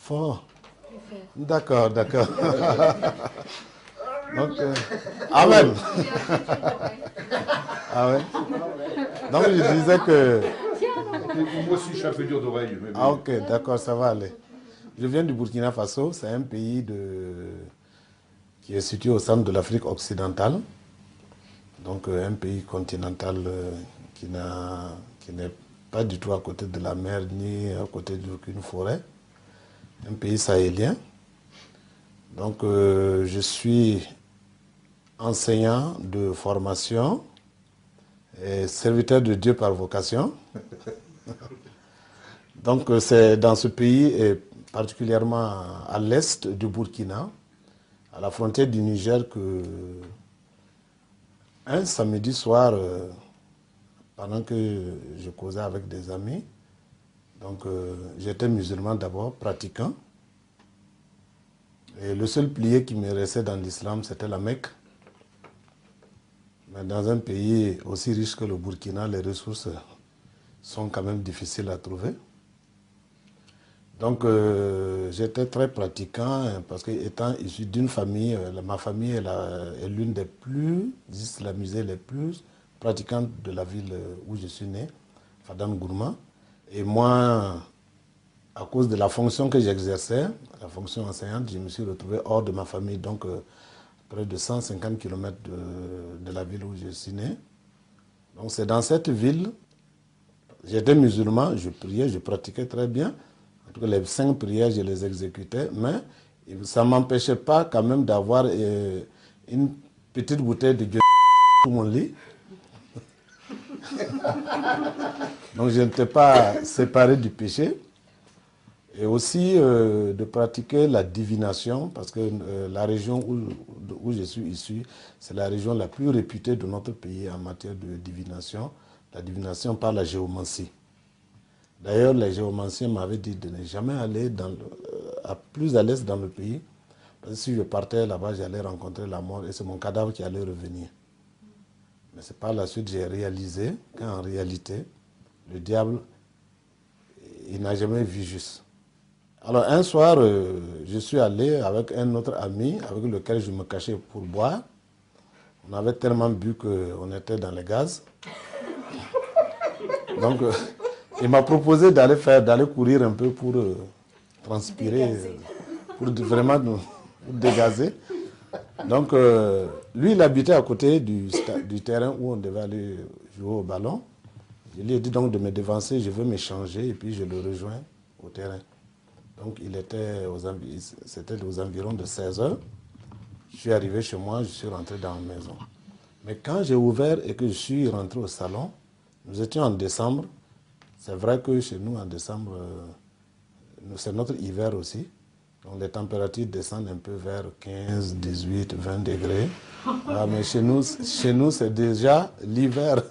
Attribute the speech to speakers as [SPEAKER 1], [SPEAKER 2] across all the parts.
[SPEAKER 1] Fort. D'accord, d'accord. Donc, Amen. Ah ouais. Donc je disais que...
[SPEAKER 2] Moi aussi je suis un peu dur d'oreille.
[SPEAKER 1] Ah ok, d'accord, ça va aller. Je viens du Burkina Faso, c'est un pays qui est situé au centre de l'Afrique occidentale. Donc un pays continental qui n'est pas du tout à côté de la mer ni à côté d'aucune forêt. Un pays sahélien. Donc je suis enseignant de formation et serviteur de Dieu par vocation. Donc c'est dans ce pays, et particulièrement à l'est du Burkina, à la frontière du Niger, que un samedi soir, pendant que je causais avec des amis, donc j'étais musulman d'abord, pratiquant, et le seul pilier qui me restait dans l'islam, c'était la Mecque. Mais dans un pays aussi riche que le Burkina, les ressources sont quand même difficiles à trouver. Donc j'étais très pratiquant parce que étant issu d'une famille, ma famille est l'une des plus islamisées, les plus pratiquantes de la ville où je suis né, Fadam Gourma. Et moi, à cause de la fonction que j'exerçais, la fonction enseignante, je me suis retrouvé hors de ma famille, donc près de 150 km de la ville où je suis né. Donc c'est dans cette ville, j'étais musulman, je priais, je pratiquais très bien. En tout cas, les 5 prières, je les exécutais, mais ça ne m'empêchait pas quand même d'avoir une petite bouteille de Dieu sous mon lit. Donc je n'étais pas séparé du péché. Et aussi de pratiquer la divination, parce que la région où je suis issu, c'est la région la plus réputée de notre pays en matière de divination. La divination par la géomancie. D'ailleurs, les géomanciens m'avaient dit de ne jamais aller plus à l'est dans le pays, parce que si je partais là-bas, j'allais rencontrer la mort et c'est mon cadavre qui allait revenir. Mais c'est par la suite que j'ai réalisé qu'en réalité, le diable, il n'a jamais vu juste. Alors un soir, je suis allé avec un autre ami avec lequel je me cachais pour boire. On avait tellement bu qu'on était dans les gaz. Donc il m'a proposé d'aller courir un peu pour transpirer, pour vraiment nous dégazer. Donc lui, il habitait à côté du terrain où on devait aller jouer au ballon. Je lui ai dit donc de me devancer, je veux m'échanger et puis je le rejoins au terrain. Donc c'était aux environs de 16 heures. Je suis arrivé chez moi, je suis rentré dans la maison. Mais quand j'ai ouvert et que je suis rentré au salon, nous étions en décembre. C'est vrai que chez nous, en décembre, c'est notre hiver aussi. Donc les températures descendent un peu vers 15, 18, 20 degrés. Ah, mais chez nous c'est déjà l'hiver.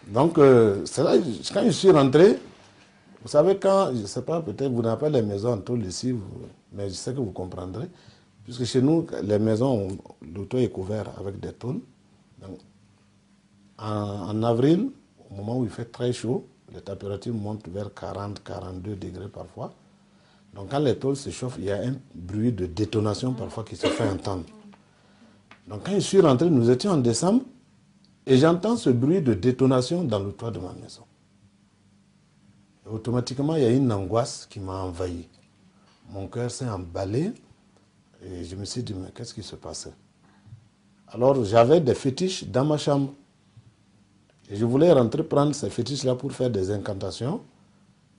[SPEAKER 1] Donc, c'est là, quand je suis rentré, vous savez, quand, je ne sais pas, peut-être vous n'avez pas les maisons en tôle ici, mais je sais que vous comprendrez. Puisque chez nous, les maisons, le toit est couvert avec des tôles. Donc, en avril, au moment où il fait très chaud, les températures montent vers 40, 42 degrés parfois. Donc quand les tôles se chauffent, il y a un bruit de détonation parfois qui se fait entendre. Donc quand je suis rentré, nous étions en décembre, et j'entends ce bruit de détonation dans le toit de ma maison. Et automatiquement, il y a une angoisse qui m'a envahi. Mon cœur s'est emballé, et je me suis dit, mais qu'est-ce qui se passait? Alors j'avais des fétiches dans ma chambre. Et je voulais rentrer prendre ces fétiches-là pour faire des incantations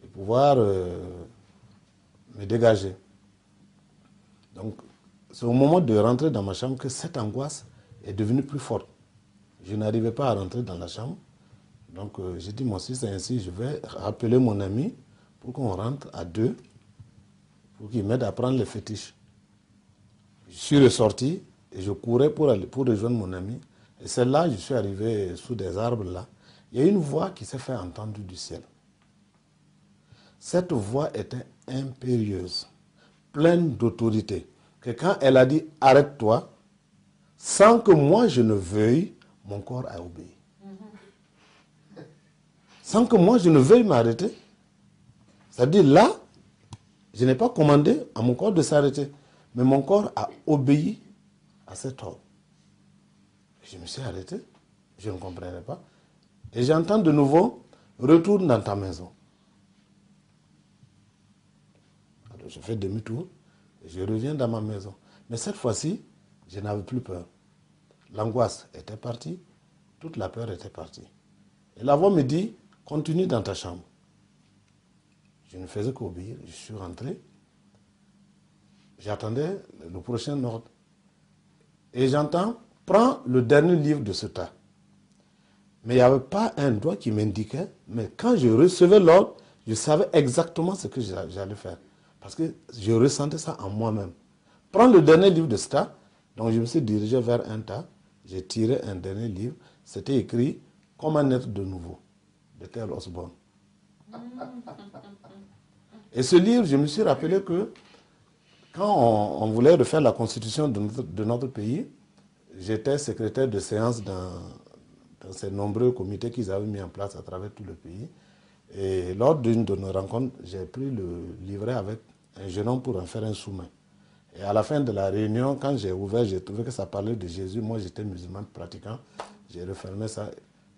[SPEAKER 1] et pouvoir me dégager. Donc, c'est au moment de rentrer dans ma chambre que cette angoisse est devenue plus forte. Je n'arrivais pas à rentrer dans la chambre. Donc, j'ai dit, moi, si c'est ainsi, je vais appeler mon ami pour qu'on rentre à deux, pour qu'il m'aide à prendre les fétiches. Je suis ressorti et je courais pour rejoindre mon ami. Et c'est là que je suis arrivé sous des arbres là. Il y a une voix qui s'est fait entendre du ciel. Cette voix était impérieuse, pleine d'autorité. Que quand elle a dit « arrête-toi », sans que moi je ne veuille, mon corps a obéi. Sans que moi je ne veuille m'arrêter, C'est-à-dire là, je n'ai pas commandé à mon corps de s'arrêter, mais mon corps a obéi à cet ordre. Je me suis arrêté, je ne comprenais pas. Et j'entends de nouveau, retourne dans ta maison. Alors je fais demi-tour, et je reviens dans ma maison. Mais cette fois-ci, je n'avais plus peur. L'angoisse était partie, toute la peur était partie. Et la voix me dit, continue dans ta chambre. Je ne faisais qu'obéir, je suis rentré. J'attendais le prochain ordre. Et j'entends, prends le dernier livre de ce tas. Mais il n'y avait pas un doigt qui m'indiquait, mais quand je recevais l'ordre, je savais exactement ce que j'allais faire. Parce que je ressentais ça en moi-même. Prends le dernier livre de ce tas. Donc je me suis dirigé vers un tas. J'ai tiré un dernier livre. C'était écrit « Comment naître de nouveau » de Tel Osborne. Et ce livre, je me suis rappelé que quand on voulait refaire la constitution de notre pays, j'étais secrétaire de séance dans ces nombreux comités qu'ils avaient mis en place à travers tout le pays. Et lors d'une de nos rencontres, j'ai pris le livret avec un jeune homme pour en faire un sous-main. Et à la fin de la réunion, quand j'ai ouvert, j'ai trouvé que ça parlait de Jésus. Moi, j'étais musulman pratiquant. J'ai refermé ça.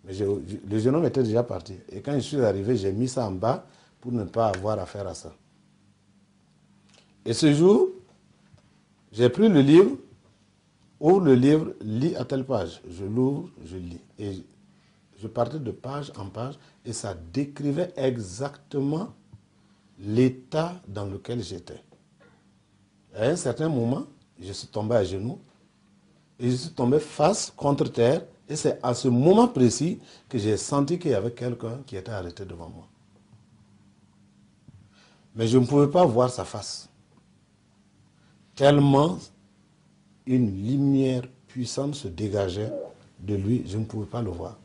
[SPEAKER 1] Mais le jeune homme était déjà parti. Et quand je suis arrivé, j'ai mis ça en bas pour ne pas avoir affaire à ça. Et ce jour, j'ai pris le livre, ouvre le livre, lis à telle page. Je l'ouvre, je lis. Et je partais de page en page et ça décrivait exactement l'état dans lequel j'étais. À un certain moment, je suis tombé à genoux et je suis tombé face contre terre. Et c'est à ce moment précis que j'ai senti qu'il y avait quelqu'un qui était arrêté devant moi. Mais je ne pouvais pas voir sa face. Tellement une lumière puissante se dégageait de lui, je ne pouvais pas le voir.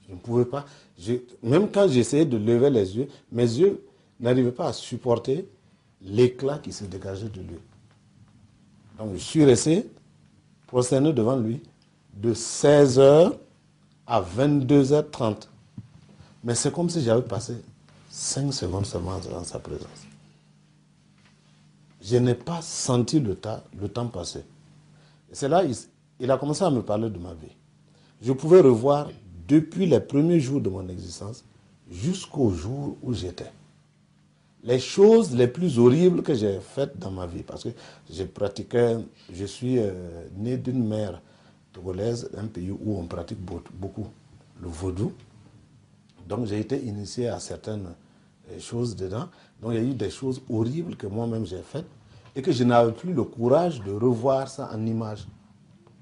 [SPEAKER 1] Je ne pouvais pas. Même quand j'essayais de lever les yeux, mes yeux n'arrivaient pas à supporter l'éclat qui se dégageait de lui. Donc je suis resté prosterné devant lui de 16h à 22h30. Mais c'est comme si j'avais passé 5 secondes seulement dans sa présence. Je n'ai pas senti le temps passer. Et c'est là il a commencé à me parler de ma vie. Je pouvais revoir depuis les premiers jours de mon existence jusqu'au jour où j'étais. Les choses les plus horribles que j'ai faites dans ma vie, parce que je suis né d'une mère togolaise, un pays où on pratique beaucoup le vaudou. Donc j'ai été initié à certaines choses dedans. Donc il y a eu des choses horribles que moi-même j'ai faites et que je n'avais plus le courage de revoir ça en image.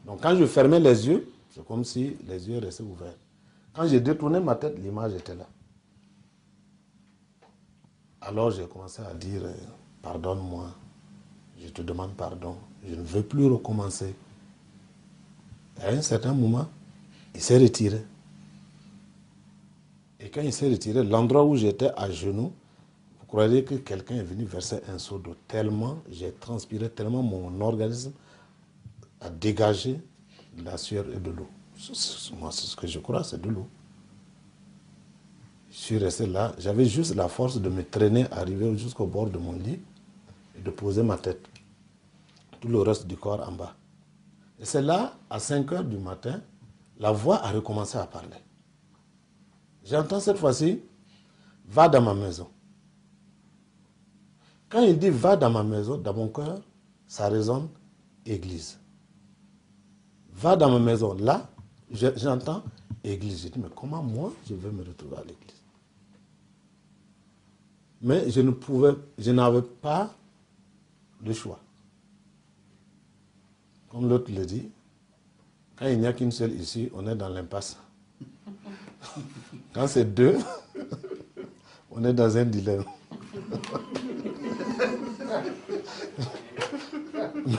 [SPEAKER 1] Donc quand je fermais les yeux, c'est comme si les yeux restaient ouverts. Quand j'ai détourné ma tête, l'image était là. Alors j'ai commencé à dire, pardonne-moi, je te demande pardon, je ne veux plus recommencer. À un certain moment, il s'est retiré. Et quand il s'est retiré, l'endroit où j'étais à genoux, vous croyez que quelqu'un est venu verser un seau d'eau. Tellement j'ai transpiré, tellement mon organisme a dégagé de la sueur et de l'eau. Moi, c'est ce que je crois, c'est de l'eau. Je suis resté là, j'avais juste la force de me traîner, arriver jusqu'au bord de mon lit et de poser ma tête. Tout le reste du corps en bas. Et c'est là, à 5h du matin, la voix a recommencé à parler. J'entends cette fois-ci, va dans ma maison. Quand il dit va dans ma maison, dans mon cœur, ça résonne église. Va dans ma maison. Là, j'entends église. Je dis, mais comment moi, je vais me retrouver à l'église? Mais je n'avais pas le choix. Comme l'autre le dit, quand il n'y a qu'une seule issue, on est dans l'impasse. Quand c'est deux, on est dans un dilemme.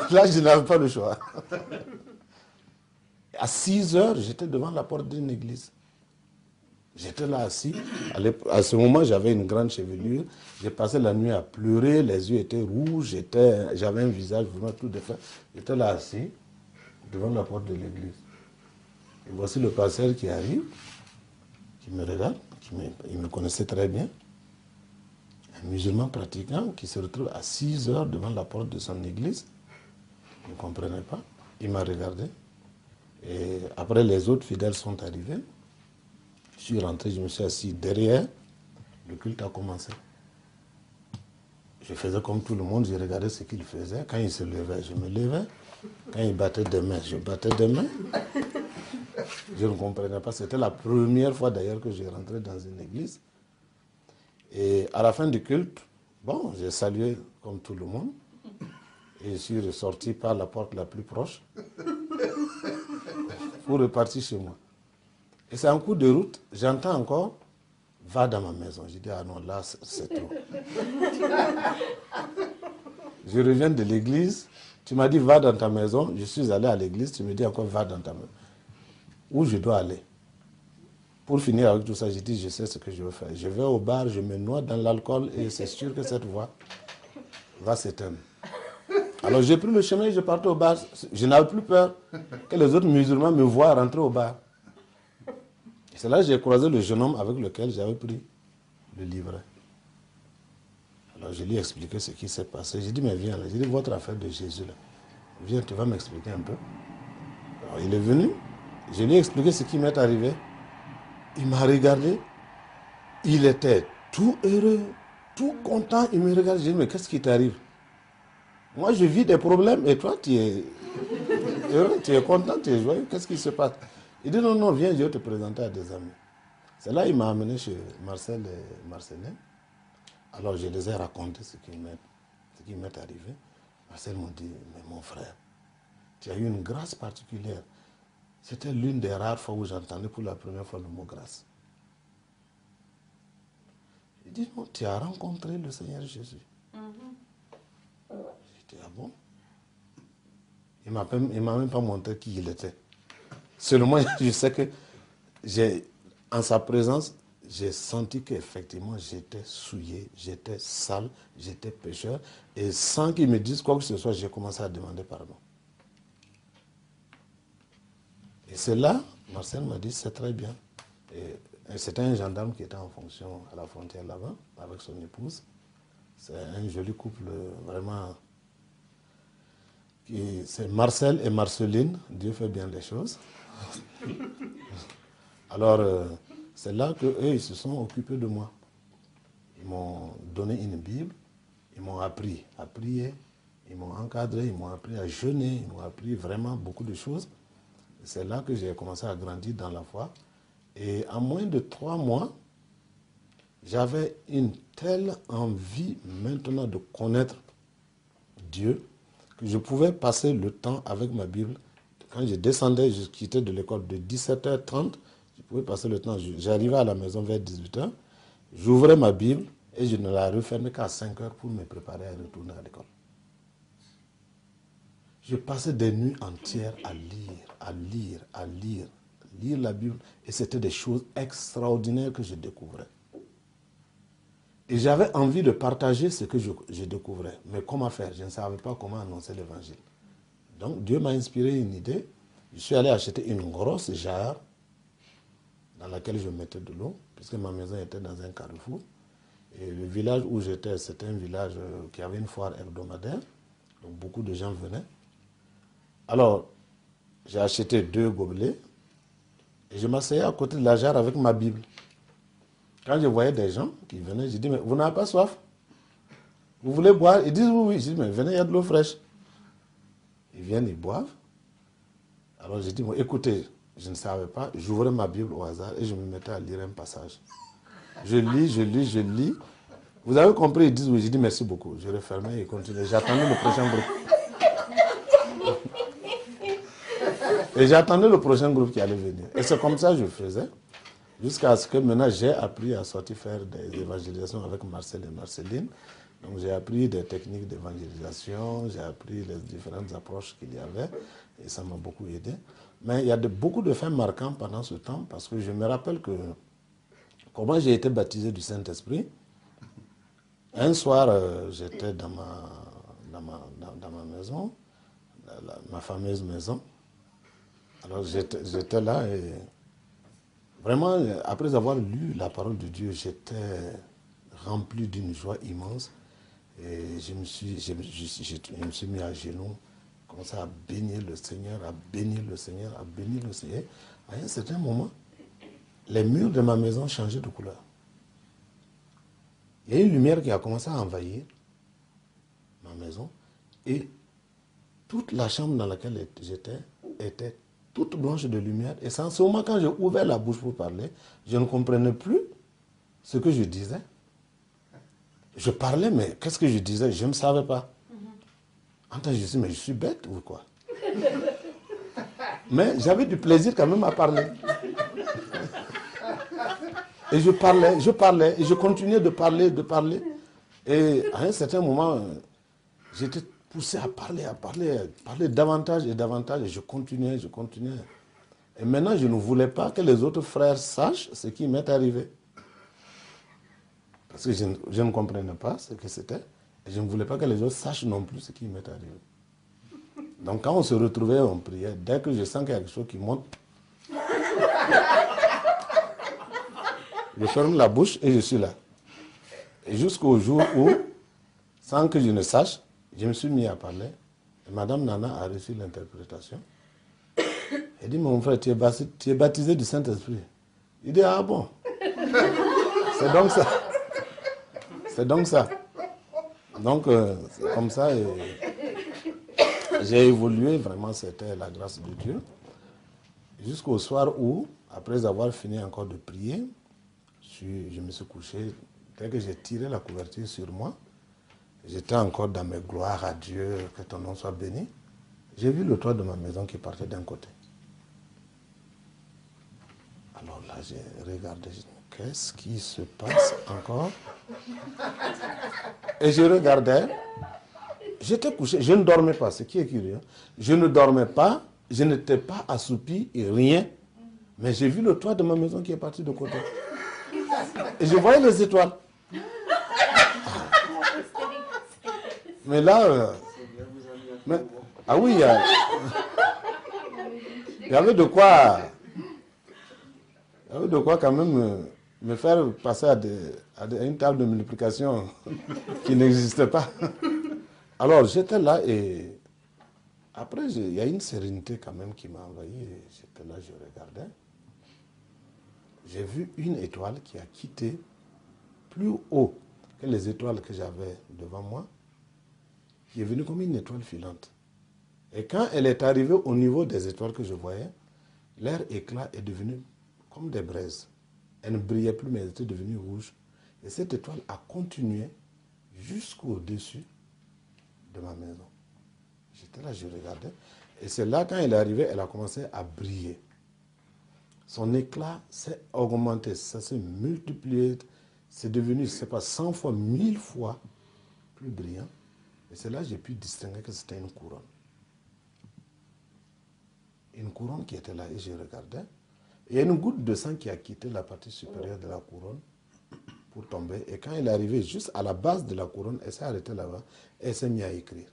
[SPEAKER 1] Là, je n'avais pas le choix. À 6h, j'étais devant la porte d'une église. J'étais là assis. À ce moment, j'avais une grande chevelure. J'ai passé la nuit à pleurer. Les yeux étaient rouges. J'avais un visage vraiment tout défait. J'étais là assis, devant la porte de l'église. Et voici le pasteur qui arrive, qui me regarde. Il me connaissait très bien. un musulman pratiquant qui se retrouve à 6 heures devant la porte de son église. Il ne comprenait pas. Il m'a regardé. Et après, les autres fidèles sont arrivés. Je suis rentré, je me suis assis derrière. Le culte a commencé. Je faisais comme tout le monde, je regardais ce qu'il faisait. Quand il se levait, je me levais. Quand il battait des mains, je battais des mains. Je ne comprenais pas. C'était la première fois d'ailleurs que je rentrais dans une église. Et à la fin du culte, bon, j'ai salué comme tout le monde. Et je suis ressorti par la porte la plus proche pour repartir chez moi. Et c'est en cours de route, j'entends encore, va dans ma maison. Je dis, ah non, là, c'est trop. Je reviens de l'église, tu m'as dit, va dans ta maison. Je suis allé à l'église, tu me dis encore, va dans ta maison. Où je dois aller? Pour finir avec tout ça, j'ai dit, je sais ce que je veux faire. Je vais au bar, je me noie dans l'alcool et c'est sûr que cette voix va s'éteindre. Alors j'ai pris le chemin et je partais au bar. Je n'avais plus peur que les autres musulmans me voient rentrer au bar. C'est là que j'ai croisé le jeune homme avec lequel j'avais pris le livret. Alors je lui ai expliqué ce qui s'est passé. J'ai dit, mais viens là. J'ai dit, votre affaire de Jésus là. Viens, tu vas m'expliquer un peu. Alors il est venu. Je lui ai expliqué ce qui m'est arrivé. Il m'a regardé. Il était tout heureux, tout content. Il me regarde. J'ai dit, mais qu'est-ce qui t'arrive? Moi, je vis des problèmes et toi, tu es heureux, tu es content, tu es joyeux. Qu'est-ce qui se passe? Il dit, non, non, viens, je vais te présenter à des amis. C'est là qu'il m'a amené chez Marcel et Marcelin. Alors, je les ai raconté ce qui m'est arrivé. Marcel m'a dit, mais mon frère, tu as eu une grâce particulière. C'était l'une des rares fois où j'entendais pour la première fois le mot grâce. Il dit, non, tu as rencontré le Seigneur Jésus. J'ai dit, ah bon? Il ne m'a même pas montré qui il était. Seulement, je sais que en sa présence, j'ai senti qu'effectivement, j'étais souillé, j'étais sale, j'étais pécheur. Et sans qu'il me dise quoi que ce soit, j'ai commencé à demander pardon. Et c'est là, Marcel m'a dit, c'est très bien. Et c'était un gendarme qui était en fonction à la frontière là-bas, avec son épouse. C'est un joli couple, vraiment. C'est Marcel et Marceline, Dieu fait bien les choses. Alors, c'est là qu'eux, ils se sont occupés de moi. Ils m'ont donné une Bible, ils m'ont appris à prier, ils m'ont encadré, ils m'ont appris à jeûner, ils m'ont appris vraiment beaucoup de choses. C'est là que j'ai commencé à grandir dans la foi. Et en moins de 3 mois, j'avais une telle envie maintenant de connaître Dieu que je pouvais passer le temps avec ma Bible. Quand je descendais, je quittais de l'école de 17h30, je pouvais passer le temps. J'arrivais à la maison vers 18h, j'ouvrais ma Bible et je ne la refermais qu'à 5h pour me préparer à retourner à l'école. Je passais des nuits entières à lire la Bible. Et c'était des choses extraordinaires que je découvrais. Et j'avais envie de partager ce que je découvrais. Mais comment faire? Je ne savais pas comment annoncer l'évangile. Donc Dieu m'a inspiré une idée. Je suis allé acheter une grosse jarre dans laquelle je mettais de l'eau, puisque ma maison était dans un carrefour. Et le village où j'étais, c'était un village qui avait une foire hebdomadaire. Donc beaucoup de gens venaient. Alors, j'ai acheté 2 gobelets et je m'asseyais à côté de la jarre avec ma Bible. Quand je voyais des gens qui venaient, je dis, mais vous n'avez pas soif? Vous voulez boire? Ils disent oui, oui. Je dis, mais venez, il y a de l'eau fraîche. Ils viennent, ils boivent. Alors j'ai dit, bon, écoutez, je ne savais pas, j'ouvrais ma Bible au hasard et je me mettais à lire un passage. Je lis. Vous avez compris? Ils disent oui. Je dis merci beaucoup. Je refermais et continuais. J'attendais le prochain groupe. Et j'attendais le prochain groupe qui allait venir. Et c'est comme ça que je faisais. Jusqu'à ce que maintenant j'ai appris à sortir faire des évangélisations avec Marcel et Marceline. Donc j'ai appris des techniques d'évangélisation, j'ai appris les différentes approches qu'il y avait et ça m'a beaucoup aidé. Mais il y a beaucoup de faits marquants pendant ce temps parce que je me rappelle que comment j'ai été baptisé du Saint-Esprit. Un soir, j'étais dans ma maison, ma fameuse maison. Alors j'étais là et vraiment, après avoir lu la parole de Dieu, j'étais rempli d'une joie immense. Et je me suis mis à genoux, commencé à bénir le Seigneur, à bénir le Seigneur, à bénir le Seigneur. À un certain moment, les murs de ma maison changeaient de couleur. Il y a une lumière qui a commencé à envahir ma maison et toute la chambre dans laquelle j'étais était toute blanche de lumière. Et c'est en ce moment, quand j'ai ouvert la bouche pour parler, je ne comprenais plus ce que je disais. Je parlais, mais qu'est-ce que je disais? Je ne savais pas. Entends, je dis, mais je suis bête ou quoi? Mais j'avais du plaisir quand même à parler. Et je parlais, et je continuais de parler. Et à un certain moment, j'étais poussé à parler davantage et davantage. Et je continuais. Et maintenant, je ne voulais pas que les autres frères sachent ce qui m'est arrivé. Parce que je ne comprenais pas ce que c'était. Et je ne voulais pas que les autres sachent non plus ce qui m'est arrivé. Donc quand on se retrouvait, on priait. Dès que je sens qu'il y a quelque chose qui monte, je ferme la bouche et je suis là. Et jusqu'au jour où, sans que je ne sache, je me suis mis à parler. Et Madame Nana a reçu l'interprétation. Elle dit, mon frère, tu es baptisé du Saint-Esprit. Il dit, ah bon. C'est donc ça. C'est donc ça. Donc, c'est comme ça. Et j'ai évolué, vraiment, c'était la grâce de Dieu. Jusqu'au soir où, après avoir fini encore de prier, je me suis couché. Dès que j'ai tiré la couverture sur moi, j'étais encore dans mes gloires à Dieu, que ton nom soit béni. J'ai vu le toit de ma maison qui partait d'un côté. Alors là, j'ai regardé, j'ai dit, qu'est-ce qui se passe encore? Et je regardais, j'étais couché, je ne dormais pas, ce qui est curieux. Je ne dormais pas, je n'étais pas assoupi et rien. Mais j'ai vu le toit de ma maison qui est parti de côté. Et je voyais les étoiles. Mais là, ah oui, il y avait de quoi quand même me faire passer à une table de multiplication qui n'existait pas. Alors j'étais là et après il y a une sérénité quand même qui m'a envahi. J'étais là, je regardais. J'ai vu une étoile qui a quitté plus haut que les étoiles que j'avais devant moi, qui est venue comme une étoile filante. Et quand elle est arrivée au niveau des étoiles que je voyais, leur éclat est devenu comme des braises. Elle ne brillait plus, mais elle était devenue rouge. Et cette étoile a continué jusqu'au-dessus de ma maison. J'étais là, je regardais. Et c'est là, quand elle est arrivée, elle a commencé à briller. Son éclat s'est augmenté, ça s'est multiplié. C'est devenu, je ne sais pas, 100 fois, 1000 fois plus brillant. Et c'est là que j'ai pu distinguer que c'était une couronne. Une couronne qui était là et je regardais. Il y a une goutte de sang qui a quitté la partie supérieure de la couronne pour tomber. Et quand elle est arrivée juste à la base de la couronne, elle s'est arrêtée là-bas et elle s'est mise à écrire.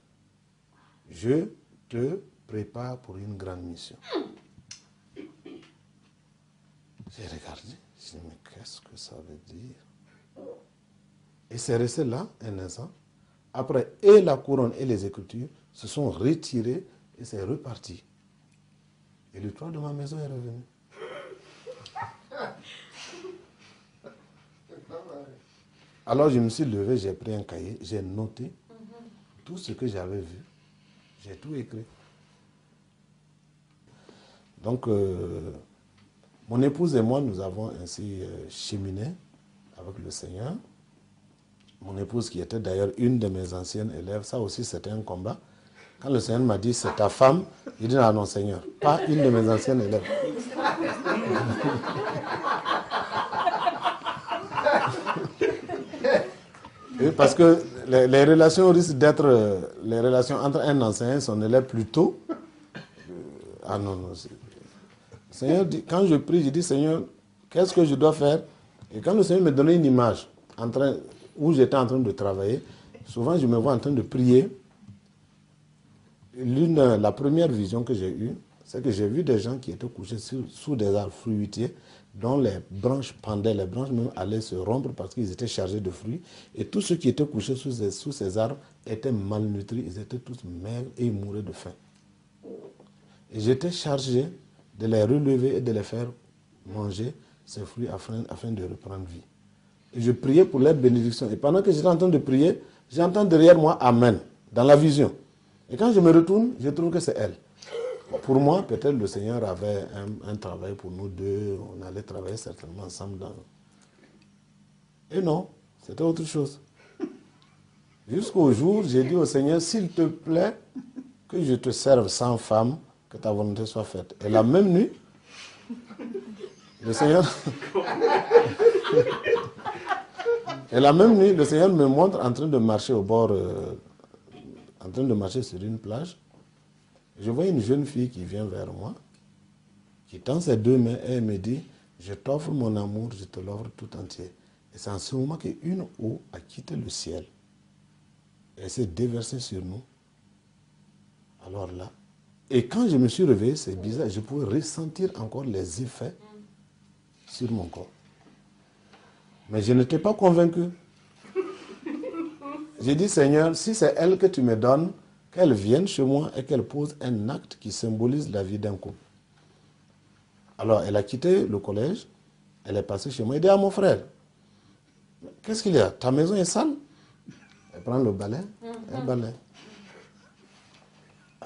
[SPEAKER 1] Je te prépare pour une grande mission. J'ai regardé, je me dit, mais qu'est-ce que ça veut dire? Et c'est resté là un instant. Après, et la couronne et les écritures se sont retirées et c'est reparti. Et le toit de ma maison est revenu. Alors je me suis levé, j'ai pris un cahier, j'ai noté tout ce que j'avais vu. J'ai tout écrit. Donc, mon épouse et moi, nous avons ainsi cheminé avec le Seigneur. Mon épouse, qui était d'ailleurs une de mes anciennes élèves, ça aussi c'était un combat. Quand le Seigneur m'a dit, c'est ta femme, j'ai dit, ah non Seigneur, pas une de mes anciennes élèves. Et parce que les relations risquent d'être les relations entre un enseignant et son élève plutôt. Ah non, non. Seigneur, quand je prie, je dis, Seigneur, qu'est-ce que je dois faire? Et quand le Seigneur me donnait une image où j'étais en train de travailler, souvent je me vois en train de prier. La première vision que j'ai eue, c'est que j'ai vu des gens qui étaient couchés sous des arbres fruitiers, dont les branches pendaient, les branches même allaient se rompre parce qu'ils étaient chargés de fruits. Et tous ceux qui étaient couchés sous ces arbres étaient malnutris, ils étaient tous maigres et ils mouraient de faim. Et j'étais chargé de les relever et de les faire manger ces fruits afin de reprendre vie. Et je priais pour leur bénédiction. Et pendant que j'étais en train de prier, j'entends derrière moi Amen, dans la vision. Et quand je me retourne, je trouve que c'est elle. Pour moi, peut-être le Seigneur avait un travail pour nous deux. On allait travailler certainement ensemble. Et non, c'était autre chose. Jusqu'au jour, j'ai dit au Seigneur, s'il te plaît, que je te serve sans femme, que ta volonté soit faite. Et la même nuit, le Seigneur... Et la même nuit, le Seigneur me montre en train de marcher au bord, en train de marcher sur une plage. Je vois une jeune fille qui vient vers moi, qui tend ses deux mains et elle me dit, je t'offre mon amour, je te l'offre tout entier. Et c'est en ce moment qu'une eau a quitté le ciel. Et elle s'est déversée sur nous. Alors là, et quand je me suis réveillé, c'est bizarre, je pouvais ressentir encore les effets sur mon corps. Mais je n'étais pas convaincu. J'ai dit, Seigneur, si c'est elle que tu me donnes, qu'elle vienne chez moi et qu'elle pose un acte qui symbolise la vie d'un couple. Alors, elle a quitté le collège, elle est passée chez moi, elle dit à mon frère, qu'est-ce qu'il y a? Ta maison est sale? Elle prend le balai, elle balaie.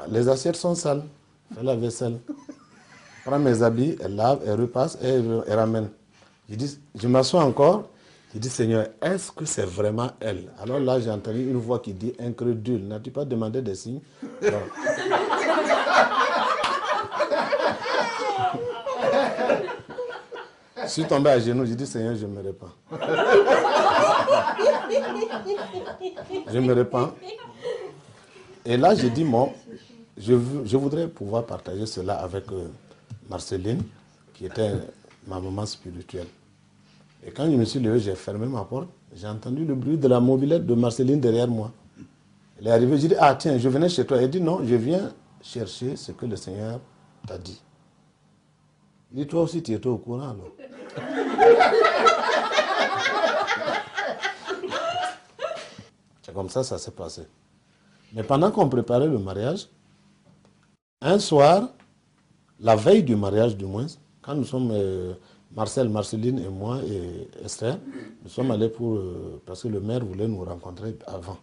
[SPEAKER 1] Les assiettes sont sales, elle fait la vaisselle. Elle prend mes habits, elle lave, elle repasse et elle ramène. Je m'assois encore, je dis, Seigneur, est-ce que c'est vraiment elle? Alors là, j'ai entendu une voix qui dit, incrédule, n'as-tu pas demandé des signes? Alors, je suis tombé à genoux, j'ai dit, Seigneur, je me répands. Je me répands. Et là, j'ai dit, bon, je voudrais pouvoir partager cela avec Marceline, qui était ma maman spirituelle. Et quand je me suis levé, j'ai fermé ma porte, j'ai entendu le bruit de la mobilette de Marceline derrière moi. Elle est arrivée, j'ai dit, ah tiens, je venais chez toi. Elle dit, non, je viens chercher ce que le Seigneur t'a dit. Il dit, toi aussi, tu étais au courant alors. C'est comme ça s'est passé. Mais pendant qu'on préparait le mariage, un soir, la veille du mariage du moins, quand nous sommes, Marcel, Marceline et moi et Esther, nous sommes allés parce que le maire voulait nous rencontrer avant.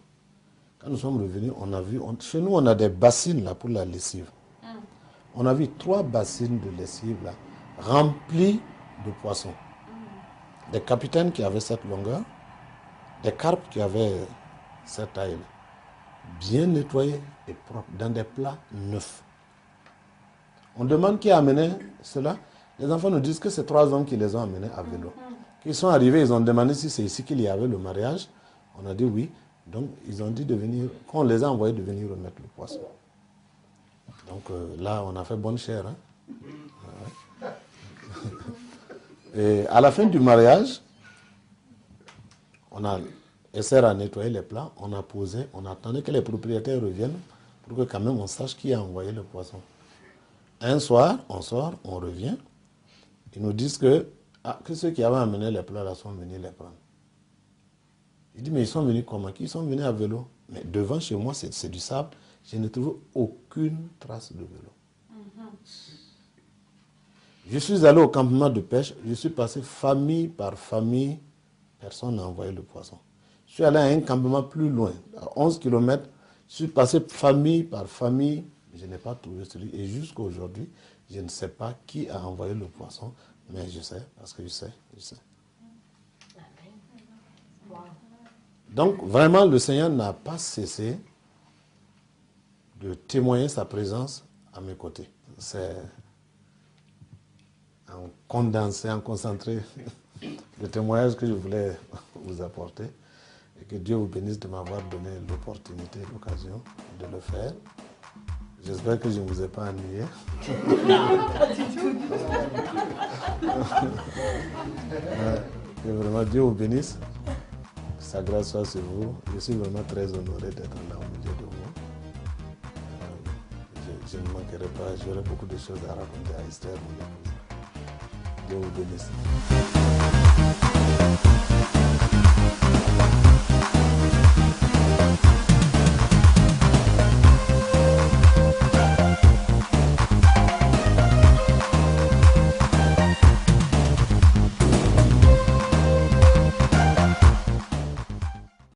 [SPEAKER 1] Quand nous sommes revenus, on a vu, chez nous on a des bassines là pour la lessive. On a vu 3 bassines de lessive là, remplies de poissons. Des capitaines qui avaient cette longueur, des carpes qui avaient cette taille, bien nettoyés et propres, dans des plats neufs. On demande qui a amené cela. Les enfants nous disent que c'est 3 hommes qui les ont amenés à vélo. Quand ils sont arrivés, ils ont demandé si c'est ici qu'il y avait le mariage. On a dit oui. Donc, ils ont dit de venir, qu'on les a envoyés de venir remettre le poisson. Donc là, on a fait bonne chère. Hein? Ouais. Et à la fin du mariage, Esther a nettoyé les plats, on a posé, on attendait que les propriétaires reviennent pour que quand même on sache qui a envoyé le poisson. Un soir, on sort, on revient. Ils nous disent que ceux qui avaient amené les plats là sont venus les prendre. Il dit, mais ils sont venus comment? Ils sont venus à vélo. Mais devant chez moi, c'est du sable. Je ne trouve aucune trace de vélo. Je suis allé au campement de pêche. Je suis passé famille par famille. Personne n'a envoyé le poisson. Je suis allé à un campement plus loin, à 11 km. Je suis passé famille par famille. Je n'ai pas trouvé celui. Et jusqu'à aujourd'hui, je ne sais pas qui a envoyé le poisson. Mais je sais, parce que je sais. Donc, vraiment, le Seigneur n'a pas cessé de témoigner sa présence à mes côtés. C'est en condensé, en concentré, le témoignage que je voulais vous apporter. Et que Dieu vous bénisse de m'avoir donné l'opportunité, l'occasion de le faire. J'espère que je ne vous ai pas ennuyé. Que vraiment Dieu vous bénisse. Que sa grâce soit sur vous. Je suis vraiment très honoré d'être là au milieu de vous. Je ne manquerai pas, j'aurai beaucoup de choses à raconter à Esther. vous donner ça.